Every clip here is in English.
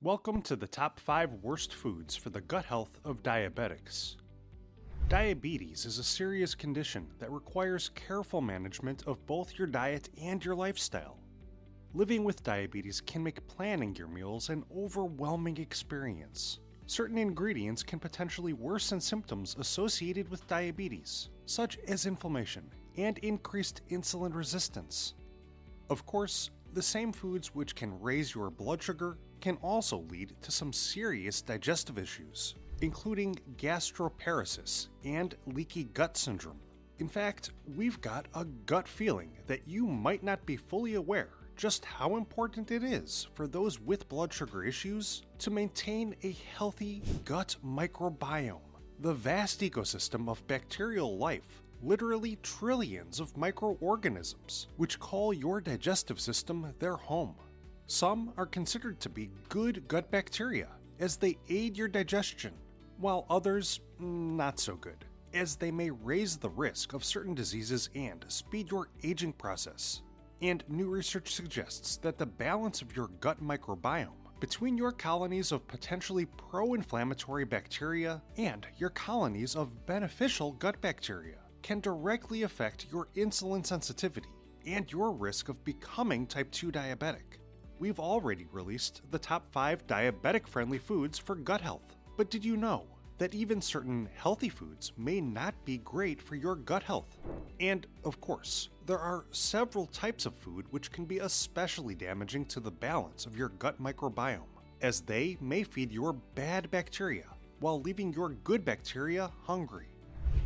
Welcome to the top 5 worst foods for the gut health of diabetics. Diabetes is a serious condition that requires careful management of both your diet and your lifestyle. Living with diabetes can make planning your meals an overwhelming experience. Certain ingredients can potentially worsen symptoms associated with diabetes, such as inflammation and increased insulin resistance. Of course, the same foods which can raise your blood sugar can also lead to some serious digestive issues, including gastroparesis and leaky gut syndrome. In fact, we've got a gut feeling that you might not be fully aware just how important it is for those with blood sugar issues to maintain a healthy gut microbiome, the vast ecosystem of bacterial life, literally trillions of microorganisms, which call your digestive system their home. Some are considered to be good gut bacteria, as they aid your digestion, while others, not so good, as they may raise the risk of certain diseases and speed your aging process. And new research suggests that the balance of your gut microbiome between your colonies of potentially pro-inflammatory bacteria and your colonies of beneficial gut bacteria can directly affect your insulin sensitivity and your risk of becoming type 2 diabetic. We've already released the top 5 diabetic-friendly foods for gut health, but did you know that even certain healthy foods may not be great for your gut health? And, of course, there are several types of food which can be especially damaging to the balance of your gut microbiome, as they may feed your bad bacteria while leaving your good bacteria hungry.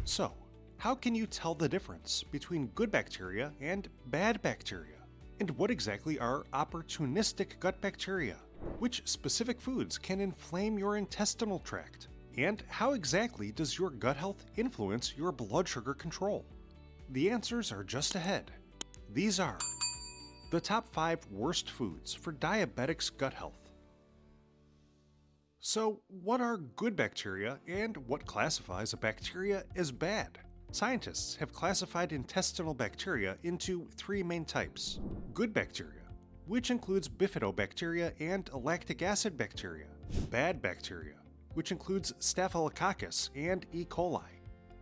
So, how can you tell the difference between good bacteria and bad bacteria? And what exactly are opportunistic gut bacteria? Which specific foods can inflame your intestinal tract? And how exactly does your gut health influence your blood sugar control? The answers are just ahead. These are the top 5 worst foods for diabetics' gut health. So, what are good bacteria and what classifies a bacteria as bad? Scientists have classified intestinal bacteria into 3 main types. Good bacteria, which includes bifidobacteria and lactic acid bacteria. Bad bacteria, which includes Staphylococcus and E. coli.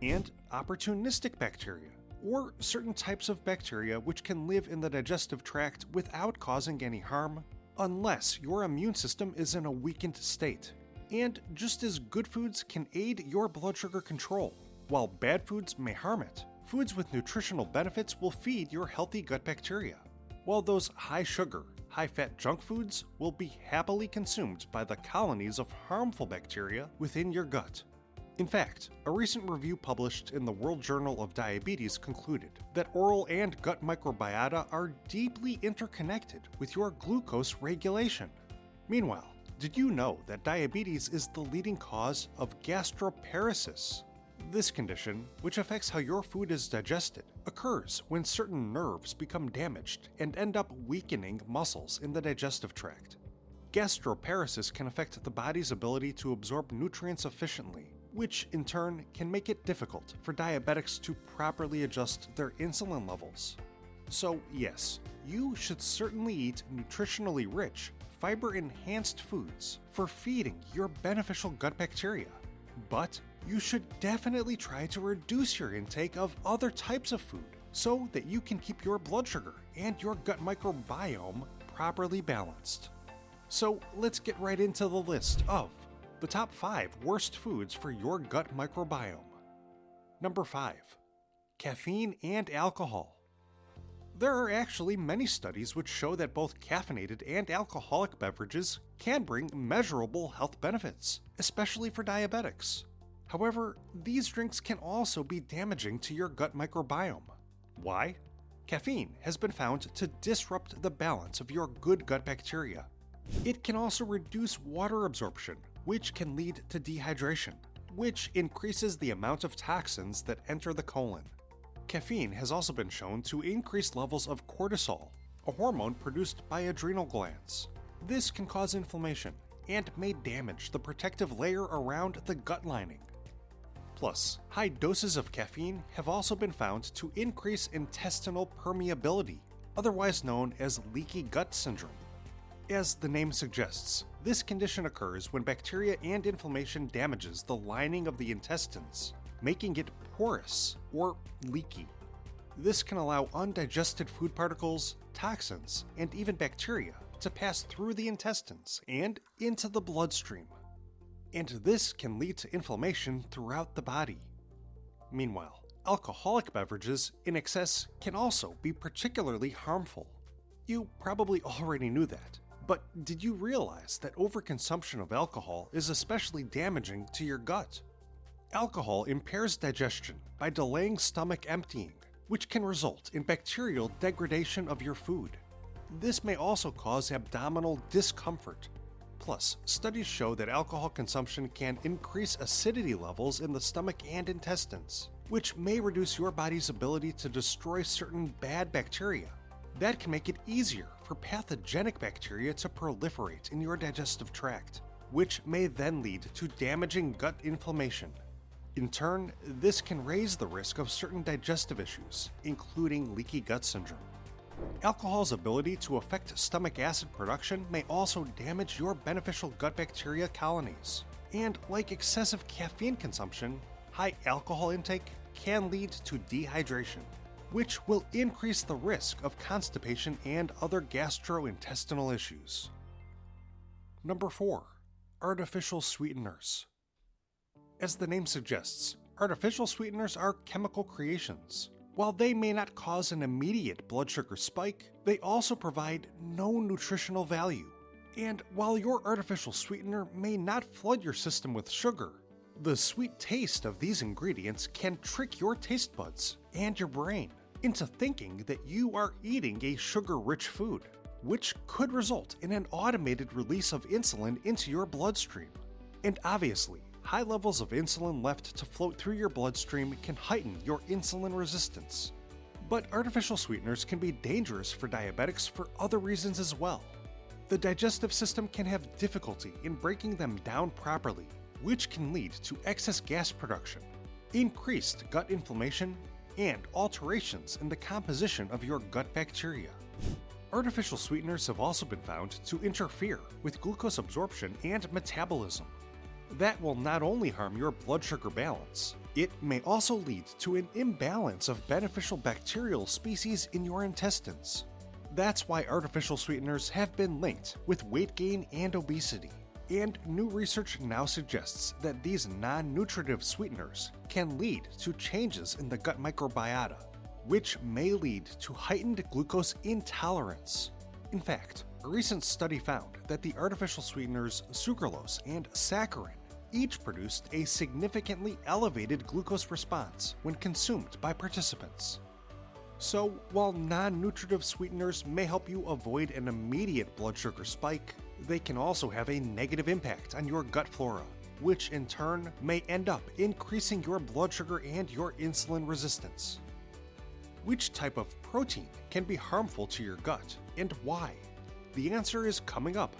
And opportunistic bacteria, or certain types of bacteria which can live in the digestive tract without causing any harm, unless your immune system is in a weakened state. And just as good foods can aid your blood sugar control, while bad foods may harm it, foods with nutritional benefits will feed your healthy gut bacteria, while those high sugar, high fat junk foods will be happily consumed by the colonies of harmful bacteria within your gut. In fact, a recent review published in the World Journal of Diabetes concluded that oral and gut microbiota are deeply interconnected with your glucose regulation. Meanwhile, did you know that diabetes is the leading cause of gastroparesis? This condition, which affects how your food is digested, occurs when certain nerves become damaged and end up weakening muscles in the digestive tract. Gastroparesis can affect the body's ability to absorb nutrients efficiently, which in turn can make it difficult for diabetics to properly adjust their insulin levels. So yes, you should certainly eat nutritionally rich, fiber-enhanced foods for feeding your beneficial gut bacteria. But you should definitely try to reduce your intake of other types of food so that you can keep your blood sugar and your gut microbiome properly balanced. So let's get right into the list of the top 5 worst foods for your gut microbiome. Number 5. Caffeine and alcohol. There are actually many studies which show that both caffeinated and alcoholic beverages can bring measurable health benefits, especially for diabetics. However, these drinks can also be damaging to your gut microbiome. Why? Caffeine has been found to disrupt the balance of your good gut bacteria. It can also reduce water absorption, which can lead to dehydration, which increases the amount of toxins that enter the colon. Caffeine has also been shown to increase levels of cortisol, a hormone produced by adrenal glands. This can cause inflammation and may damage the protective layer around the gut lining. Plus, high doses of caffeine have also been found to increase intestinal permeability, otherwise known as leaky gut syndrome. As the name suggests, this condition occurs when bacteria and inflammation damages the lining of the intestines, making it porous or leaky. This can allow undigested food particles, toxins, and even bacteria to pass through the intestines and into the bloodstream. And this can lead to inflammation throughout the body. Meanwhile, alcoholic beverages in excess can also be particularly harmful. You probably already knew that, but did you realize that overconsumption of alcohol is especially damaging to your gut? Alcohol impairs digestion by delaying stomach emptying, which can result in bacterial degradation of your food. This may also cause abdominal discomfort. Plus, studies show that alcohol consumption can increase acidity levels in the stomach and intestines, which may reduce your body's ability to destroy certain bad bacteria. That can make it easier for pathogenic bacteria to proliferate in your digestive tract, which may then lead to damaging gut inflammation. In turn, this can raise the risk of certain digestive issues, including leaky gut syndrome. Alcohol's ability to affect stomach acid production may also damage your beneficial gut bacteria colonies. And like excessive caffeine consumption, high alcohol intake can lead to dehydration, which will increase the risk of constipation and other gastrointestinal issues. Number 4. Artificial sweeteners. As the name suggests, artificial sweeteners are chemical creations. While they may not cause an immediate blood sugar spike, they also provide no nutritional value. And while your artificial sweetener may not flood your system with sugar, the sweet taste of these ingredients can trick your taste buds and your brain into thinking that you are eating a sugar-rich food, which could result in an automated release of insulin into your bloodstream. And obviously, high levels of insulin left to float through your bloodstream can heighten your insulin resistance. But artificial sweeteners can be dangerous for diabetics for other reasons as well. The digestive system can have difficulty in breaking them down properly, which can lead to excess gas production, increased gut inflammation, and alterations in the composition of your gut bacteria. Artificial sweeteners have also been found to interfere with glucose absorption and metabolism. That will not only harm your blood sugar balance, it may also lead to an imbalance of beneficial bacterial species in your intestines. That's why artificial sweeteners have been linked with weight gain and obesity. And new research now suggests that these non-nutritive sweeteners can lead to changes in the gut microbiota, which may lead to heightened glucose intolerance. In fact, a recent study found that the artificial sweeteners sucralose and saccharin each produced a significantly elevated glucose response when consumed by participants. So, while non-nutritive sweeteners may help you avoid an immediate blood sugar spike, they can also have a negative impact on your gut flora, which in turn may end up increasing your blood sugar and your insulin resistance. Which type of protein can be harmful to your gut, and why? The answer is coming up.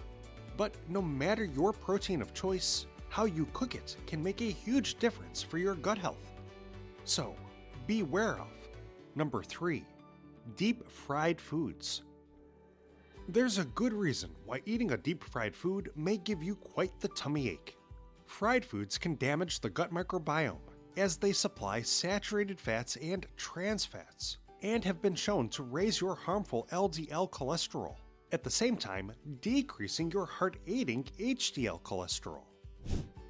But no matter your protein of choice, how you cook it can make a huge difference for your gut health. So, beware of Number 3. Deep fried foods. There's a good reason why eating a deep fried food may give you quite the tummy ache. Fried foods can damage the gut microbiome as they supply saturated fats and trans fats, and have been shown to raise your harmful LDL cholesterol, at the same time decreasing your heart-aiding HDL cholesterol.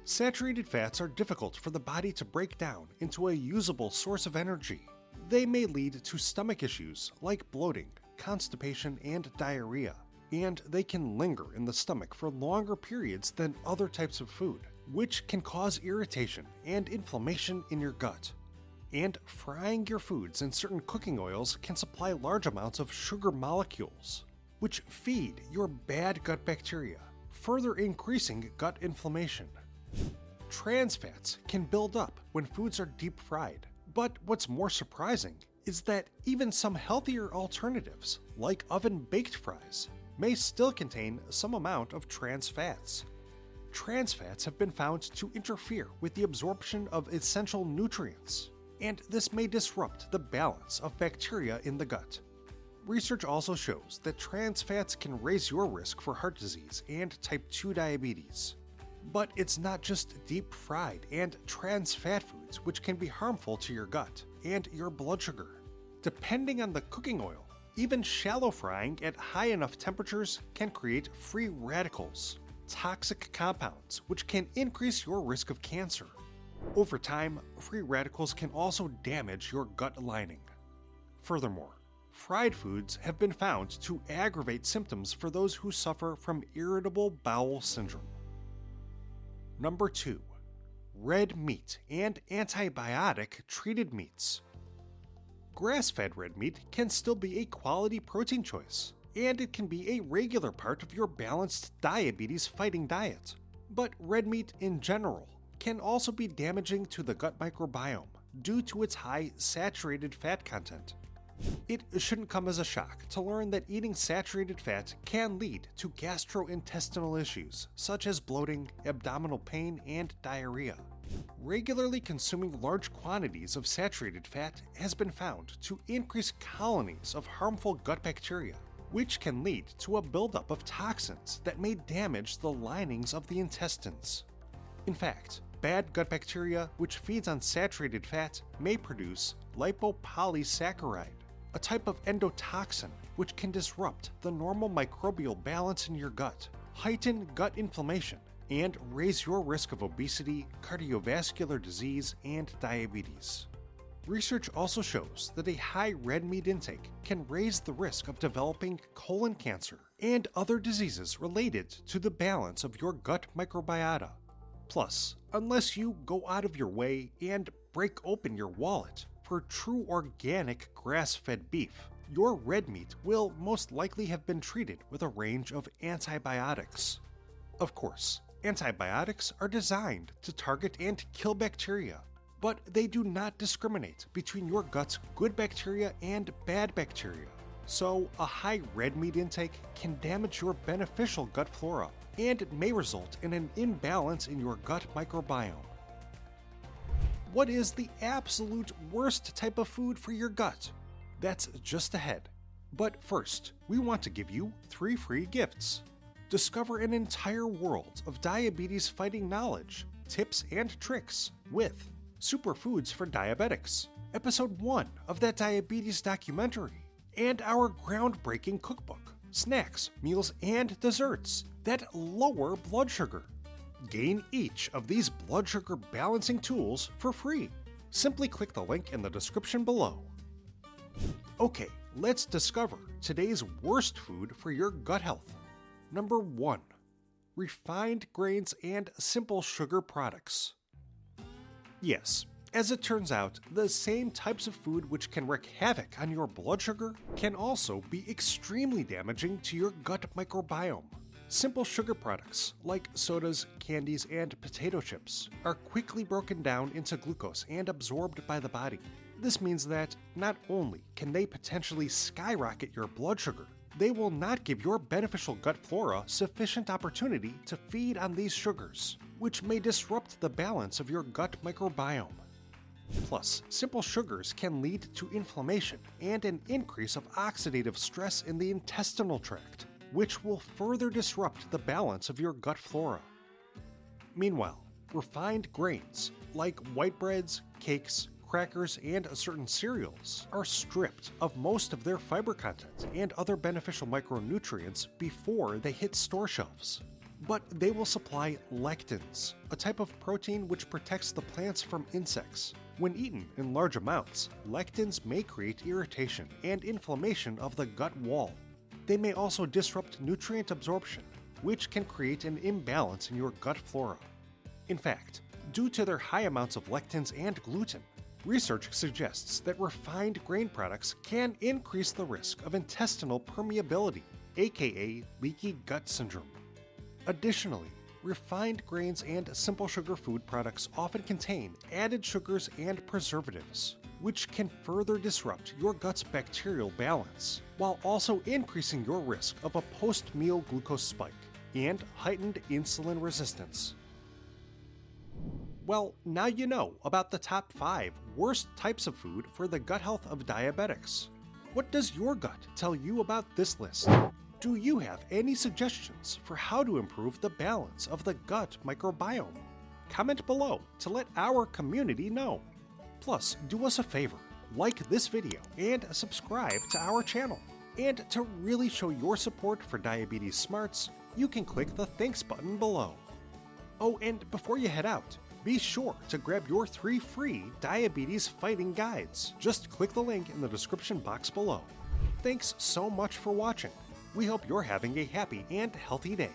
Saturated fats are difficult for the body to break down into a usable source of energy. They may lead to stomach issues like bloating, constipation, and diarrhea, and they can linger in the stomach for longer periods than other types of food, which can cause irritation and inflammation in your gut. And frying your foods in certain cooking oils can supply large amounts of sugar molecules, which feed your bad gut bacteria, further increasing gut inflammation. Trans fats can build up when foods are deep fried, but what's more surprising is that even some healthier alternatives, like oven-baked fries, may still contain some amount of trans fats. Trans fats have been found to interfere with the absorption of essential nutrients, and this may disrupt the balance of bacteria in the gut. Research also shows that trans fats can raise your risk for heart disease and type 2 diabetes. But it's not just deep fried and trans fat foods which can be harmful to your gut and your blood sugar. Depending on the cooking oil, even shallow frying at high enough temperatures can create free radicals, toxic compounds which can increase your risk of cancer. Over time, free radicals can also damage your gut lining. Furthermore, fried foods have been found to aggravate symptoms for those who suffer from irritable bowel syndrome. Number 2. Red meat and antibiotic-treated meats. Grass-fed red meat can still be a quality protein choice, and it can be a regular part of your balanced diabetes-fighting diet. But red meat in general can also be damaging to the gut microbiome due to its high saturated fat content. It shouldn't come as a shock to learn that eating saturated fat can lead to gastrointestinal issues such as bloating, abdominal pain, and diarrhea. Regularly consuming large quantities of saturated fat has been found to increase colonies of harmful gut bacteria, which can lead to a buildup of toxins that may damage the linings of the intestines. In fact, bad gut bacteria which feeds on saturated fat may produce lipopolysaccharide, a type of endotoxin which can disrupt the normal microbial balance in your gut, heighten gut inflammation, and raise your risk of obesity, cardiovascular disease, and diabetes. Research also shows that a high red meat intake can raise the risk of developing colon cancer and other diseases related to the balance of your gut microbiota. Plus, unless you go out of your way and break open your wallet for true organic grass-fed beef, your red meat will most likely have been treated with a range of antibiotics. Of course, antibiotics are designed to target and kill bacteria, but they do not discriminate between your gut's good bacteria and bad bacteria. So, a high red meat intake can damage your beneficial gut flora, and it may result in an imbalance in your gut microbiome. What is the absolute worst type of food for your gut? That's just ahead. But first, we want to give you 3 free gifts. Discover an entire world of diabetes-fighting knowledge, tips, and tricks with Superfoods for Diabetics, Episode 1 of that diabetes documentary, and our groundbreaking cookbook, Snacks, Meals, and Desserts that lower blood sugar. Gain each of these blood sugar balancing tools for free. Simply click the link in the description below. Okay, let's discover today's worst food for your gut health. Number 1. Refined grains and simple sugar products. Yes, as it turns out, the same types of food which can wreak havoc on your blood sugar can also be extremely damaging to your gut microbiome. Simple sugar products, like sodas, candies, and potato chips, are quickly broken down into glucose and absorbed by the body. This means that not only can they potentially skyrocket your blood sugar, they will not give your beneficial gut flora sufficient opportunity to feed on these sugars, which may disrupt the balance of your gut microbiome. Plus, simple sugars can lead to inflammation and an increase of oxidative stress in the intestinal tract, which will further disrupt the balance of your gut flora. Meanwhile, refined grains, like white breads, cakes, crackers, and certain cereals, are stripped of most of their fiber content and other beneficial micronutrients before they hit store shelves. But they will supply lectins, a type of protein which protects the plants from insects. When eaten in large amounts, lectins may create irritation and inflammation of the gut wall. They may also disrupt nutrient absorption, which can create an imbalance in your gut flora. In fact, due to their high amounts of lectins and gluten, research suggests that refined grain products can increase the risk of intestinal permeability, aka leaky gut syndrome. Additionally, refined grains and simple sugar food products often contain added sugars and preservatives, which can further disrupt your gut's bacterial balance, while also increasing your risk of a post-meal glucose spike and heightened insulin resistance. Well, now you know about the top 5 worst types of food for the gut health of diabetics. What does your gut tell you about this list? Do you have any suggestions for how to improve the balance of the gut microbiome? Comment below to let our community know. Plus, do us a favor, like this video and subscribe to our channel. And to really show your support for Diabetes Smarts, you can click the thanks button below. Oh, and before you head out, be sure to grab your 3 free diabetes fighting guides. Just click the link in the description box below. Thanks so much for watching. We hope you're having a happy and healthy day.